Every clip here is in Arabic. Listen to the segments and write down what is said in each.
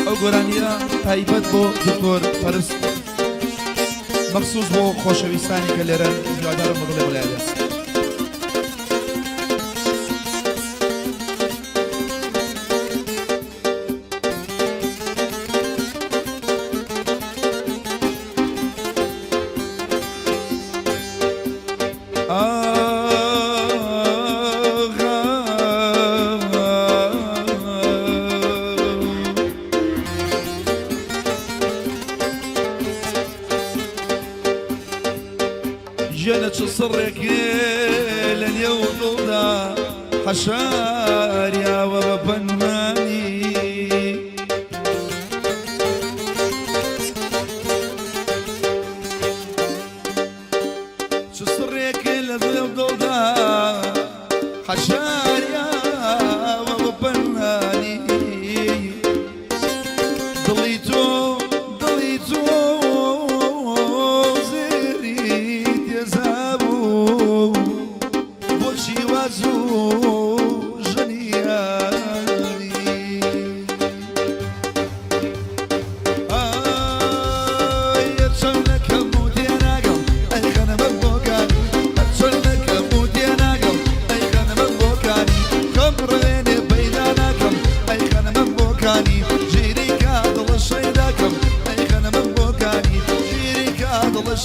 ئەو گۆرانیە تایبەت بۆ دکتۆر پەرست مەخسووس بۆ خۆشەویستانی کە لێرە هیوادارم بەدڵێ وەلایەت جنة صرك لليوم ضودا حشار يا وبنماني شو صرك لليوم ضودا حشار يا وبنماني ضليتو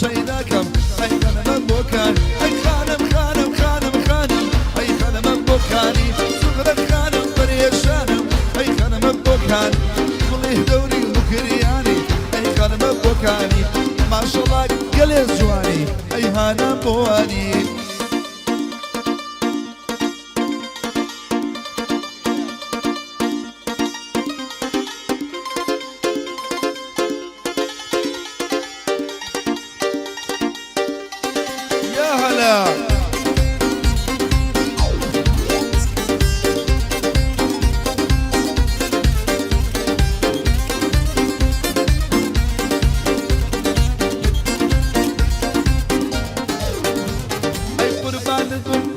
شيداكم أي خانم بوكان أي خانم أي خانم بوكاني صغرك خانم بريشانم أي خانم بوكان كله دوري مكرياني أي خانم بوكاني ما شاء الله قليل جواني أي هانم بواني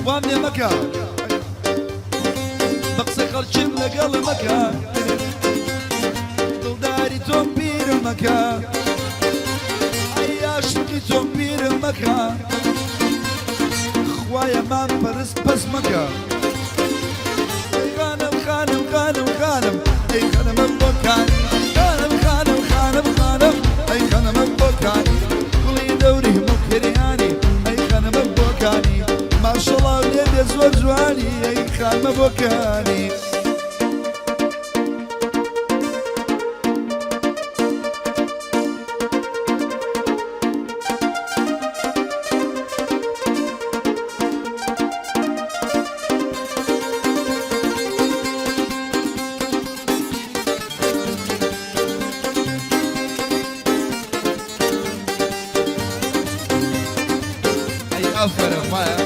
وامني مكان بقصي خرجم لقل مكان دلداري تومبير المكان عياشتي تومبير المكان خوايا ما برس بس مكان اي خانم اي خانم بوكاني خانم اي خانم بوكاني كلي دوري مكرياني اي خانم بوكاني ما شاء الله وليد زور جواني اي خانم بوكاني أفرق معايا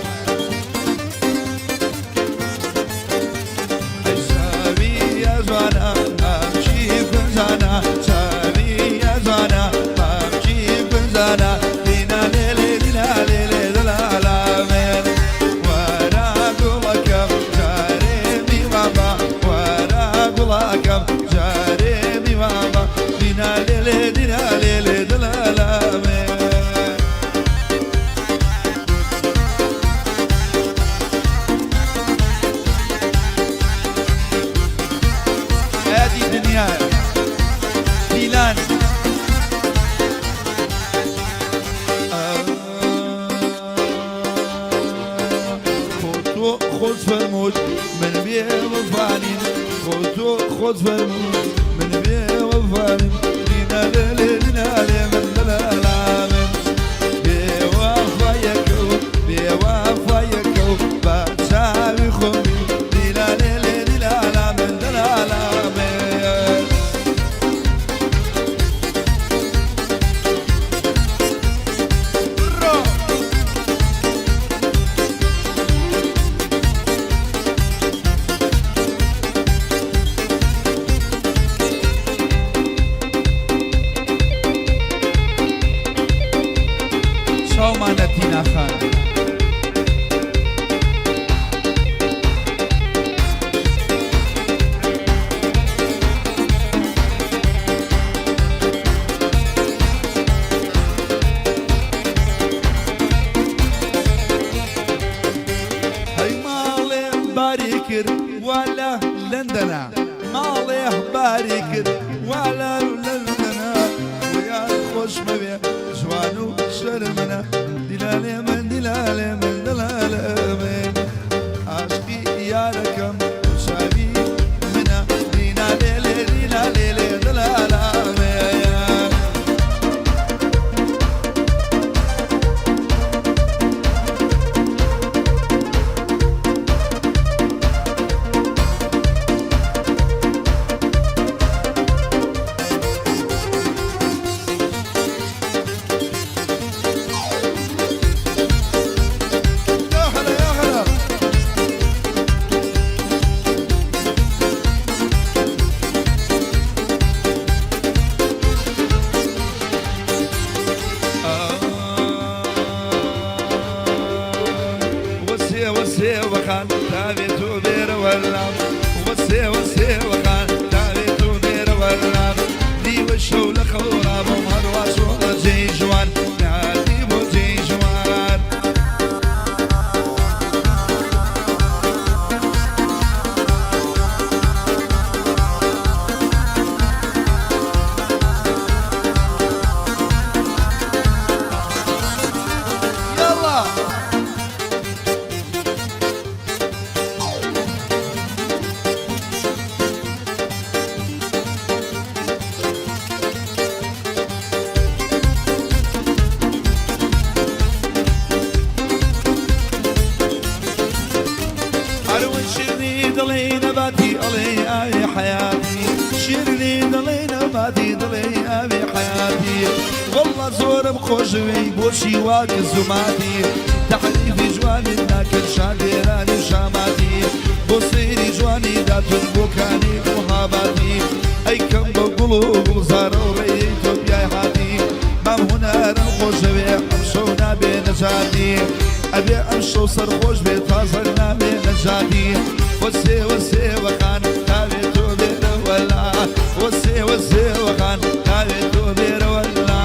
سامي يا زوانا أمشي بنزانا سامي يا زوانا أمشي بنزانا دينا ليلي دلالامين وانا قولكم جاري بابا وانا قولكم جاري بابا دينا ليلي دلالامين ديلان خذ فرموش من بيه وفاني خذ فرموش من بيه وفاني دينا ليلي من دلالامين بيه وفايكو باتشاوي خمي دينا ليلي من دلالامين کرد ولا لندنا ماڵێ باری کرد ولا لندنا ویان خۆش مەوێ جوان و شەرمەنە دیلالێ من دیلالێ من دڵالێ من عاشقی یارەکەم شاوی منە دیلالێ لێ دیلالێ لێ دڵالە وخان تابت بير والله وسي وخان تابت بير والله دي وشو لخورا بمهر واسوق زي جوان نادي بو زي جوان يلا ضلي نباتي علي أبي حياتي شيرني ضلي نباتي ضلي أبي حياتي والله زور بخوشوي بوشي واق الزماتي تحريفي جواني لكن شادراني شاماتي بصيري جواني داتن بوكاني محاباتي أي كم بقلوب زارو ريتو بياي حاتي مام هنا خوشوي حمشونا بنجاتي أبي أمشو سرخوش بتازرنا بنجاتي وسي وخان تابتو بير ولا وسي وخان تابتو بير ولا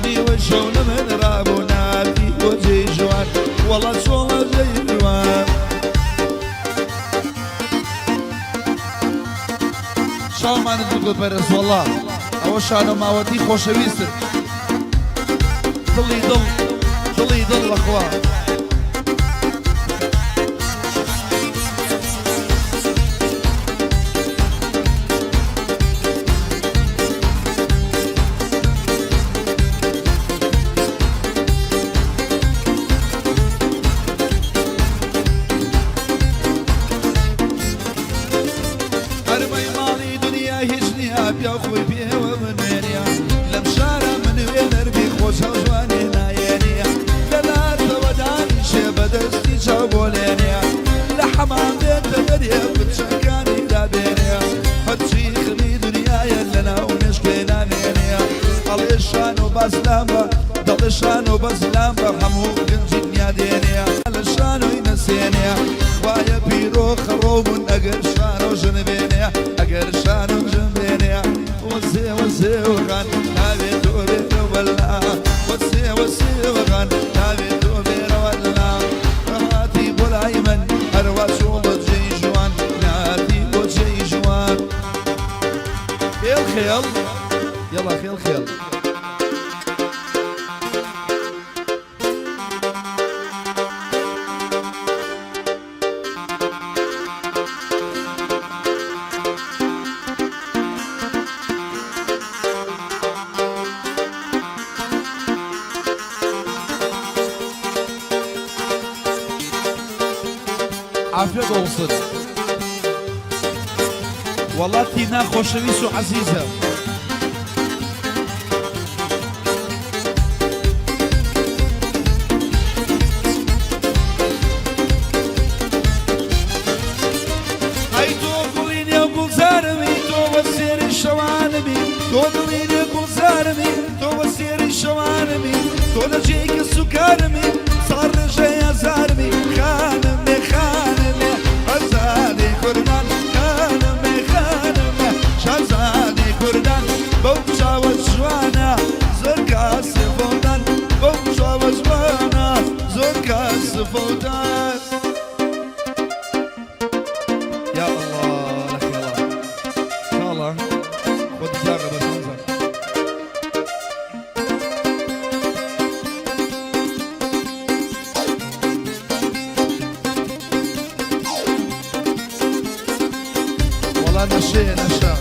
دي وشون من رابنا في وجه جوان والله شغل زي جوان شال ما ندقل برس والله أول شانو ما ودي خوشويستر ضلي ضل أخوان يا خوي بيه ومن وينيا لمشارة من وين اربي خوش وجواني ناينيا لا توداني شيبة دستي شابولينيا لحمام بيت دريا بتشكاني دابينيا هتشي خلي دنيايا لنا ونشكينا نينيا علشان وبسلامة دلشان وبسلامة همو جنجنيا دينيا علشان وينسينيا وايا بيرو خروب اقرشان وجنبينيا اقرشان وجنبينيا وسي وخان تابتو بير ولا وسي وخان تابتو بير ولا هاتي بولايمن أروى شغل جي جوان ناتي بو جي جوان خيل يلا خيل afiyet olsun. Vallahi Tina خوشویست و عزیزه. ای تو قلینی و گلزارمی تو وسیر شوانمی تو قلینی و گلزارمی تو وسیر شوانمی تو لجیک سکارمی صار رجای ازارمی خانمی خانمی ازادی کردن خانمی خانمی شازادی کردن بوچا و جوانا زرگا سفودن بوچا و جوانا زرگا سفودن شيء نشا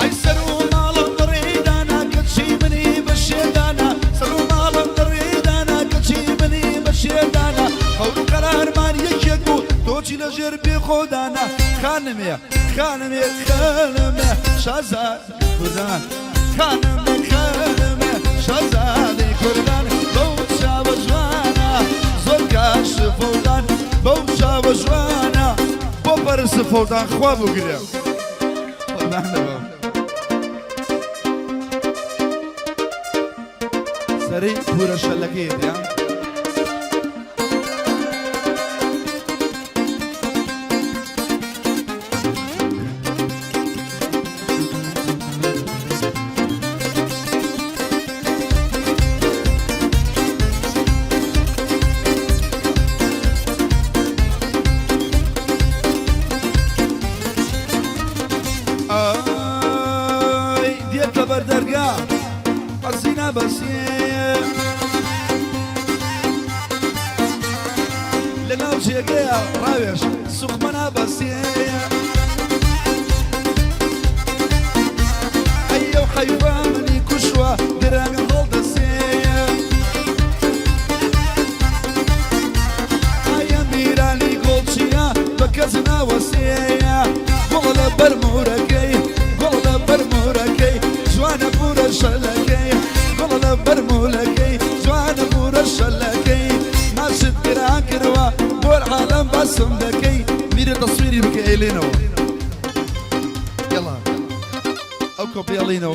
أي سرو مالم دريدانا كتشي مني بشيدانا سرو مالم دريدانا كتشي مني بشيدانا هول قرار مان يكيكو توجي لجر بخودانا خانمي خانمي خانمي شازاد كردان خانمي خانمي شازاد كردان بوشا وجوانا زرقاش فودان بوشا وجوانا بوبرس فودان خوابو قريب سري پورا شلقيت يا بردرقا قصينا بسيه لنا وشيقيا راويش سخمنا بسيه ايو حيواني كشوة دران غلط السيه ايا ميراني قولشيا بكزنا وسيه قول برموركي قول برموركي جوانا بورا شلكي قول برمولكي جوانا بورا شلكي ما شد قران كروا والعالم باسم دكي ميري تصويري بكي لينو يلا او كوبي لينو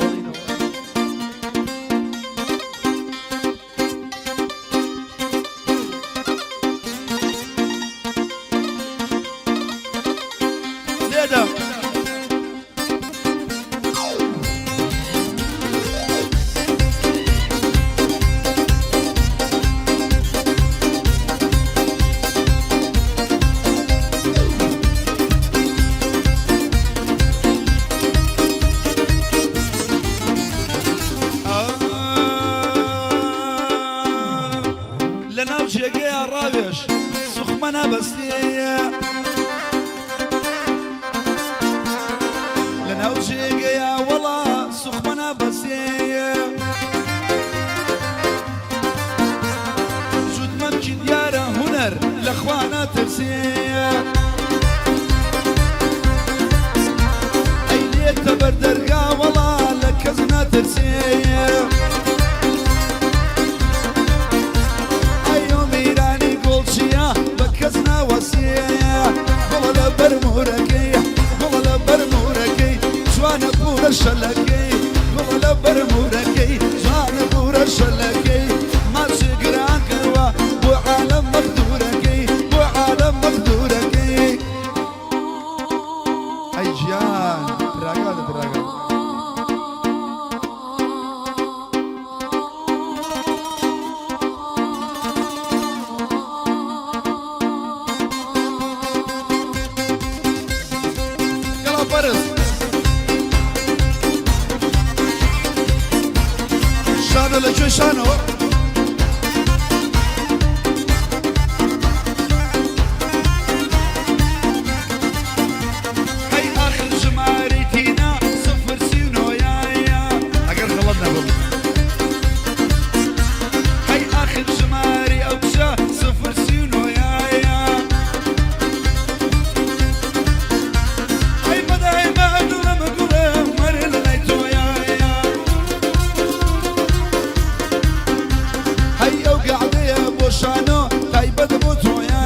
زيادة لنا وشيقيا راويش سخمنا بسيه لنا وشيقيا والله سخمنا بسيه جود ممكن ديارة هنر لاخوانا ترسيه اي ليك تبردرقا والله لكزنا ترسيه بكزنا وسيه قول برموركي قول برموركي جوانا بورا شلكي قول برموركي جوانا بورا شلكي ما شقران كروا بو عالم مقدوركي بو عالم مقدوركي اي جان تراغا تراغا شانو لجو شانو هاي آخر جماريتينا صفر سينو يا أقر غلطنا بهم هاي آخر جماري أوشا صفر سينو يا هاي مدى ما أدونا مقولة مري لنايتو يا هيا وقاعدة يا بوشانو طيبة دموتو يا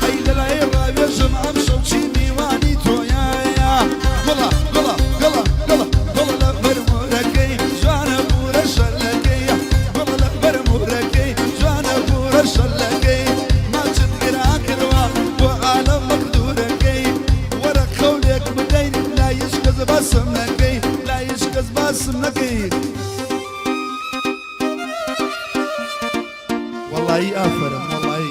هي للاي رابي جمعة مشوشي ميوانيتو يا قلا قلا قلا قلا قلا برموركي جوانا بورا شلكي قلا برموركي جوانا بورا شلكي ما تنقرا كروا وعالم مقدوركي ورق خوليك مدين لا يشكز باسم لكي لا يشكز باسم لكي والله آفرم والله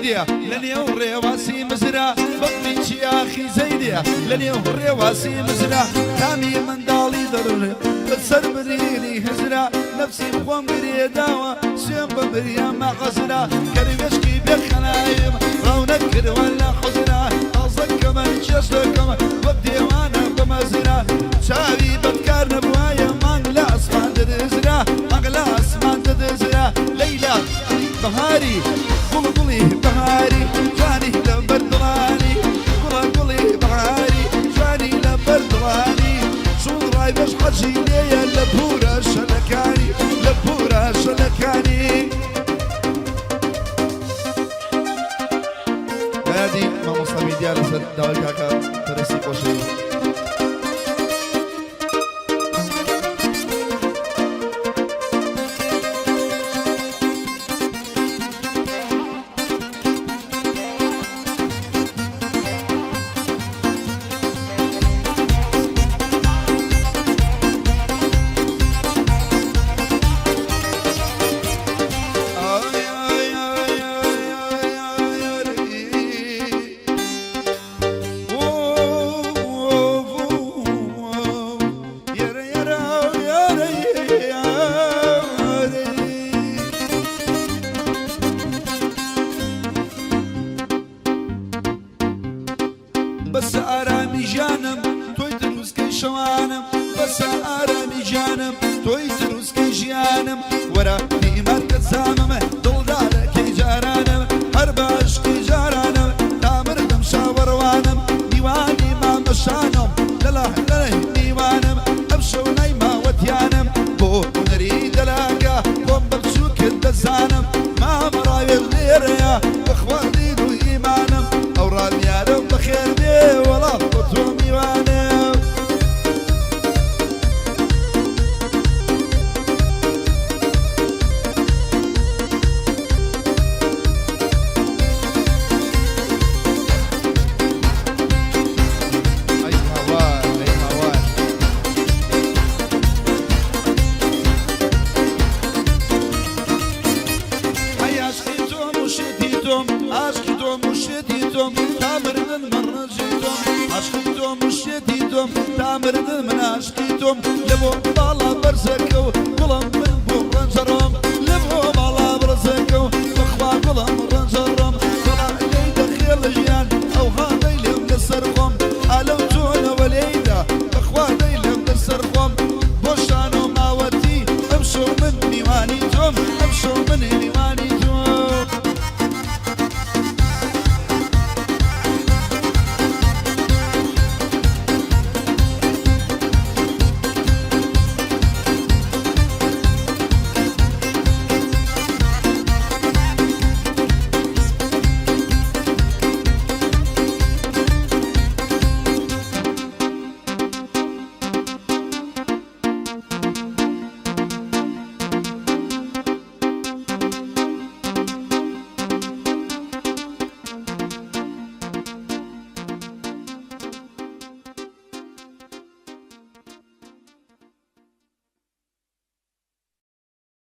زيديا لني وريواسي مزرا بطني يا اخي زيديا لني وريواسي مزرا كامي من دالي در بتسر بريني هزرا نفسي بقوم بري داوا سيم بمريا ما غزرا كريمشكي بخلايم رونك كر ولا خزرا اصك كمان شاشة كمان بدي وانا بمزرا شاوي بتكار نبوايا مانغلا اسمان تدزرا مانغلا اسمان تدزرا ليلى بهاري قولي بهاري جاني لبردلاني قولي بهاري جاني لبردلاني شو راي باش حجي ليا لبورا شلكاني لبورا شلكاني هادي ما مصابي ديال سد داوي كاكا ترسي قوشي بس آرامي جانم توي تروز كي شوانم بس آرامي جانم توي تروز كي جيانم ورا في مركز سامم دلدار كي جارانم هرباش كي جارانم تامر دم شاور وانم ديواني ما مشانم للا ديوانم أبشو نايما وتيانم بو نريد لاقا بوم ببشوك الدزانم ما مرايل ليريا اخوان دينو ايمانم اوراد يارم بخير بيه ولا قطوم ايوانم اي هوان اي هوان هيا عشقيتم وشديتم عشقيتم وشديتم تامرن من رجيتم عشقيتم وشديتم تامرن من عشقيتم لبو بالا برزك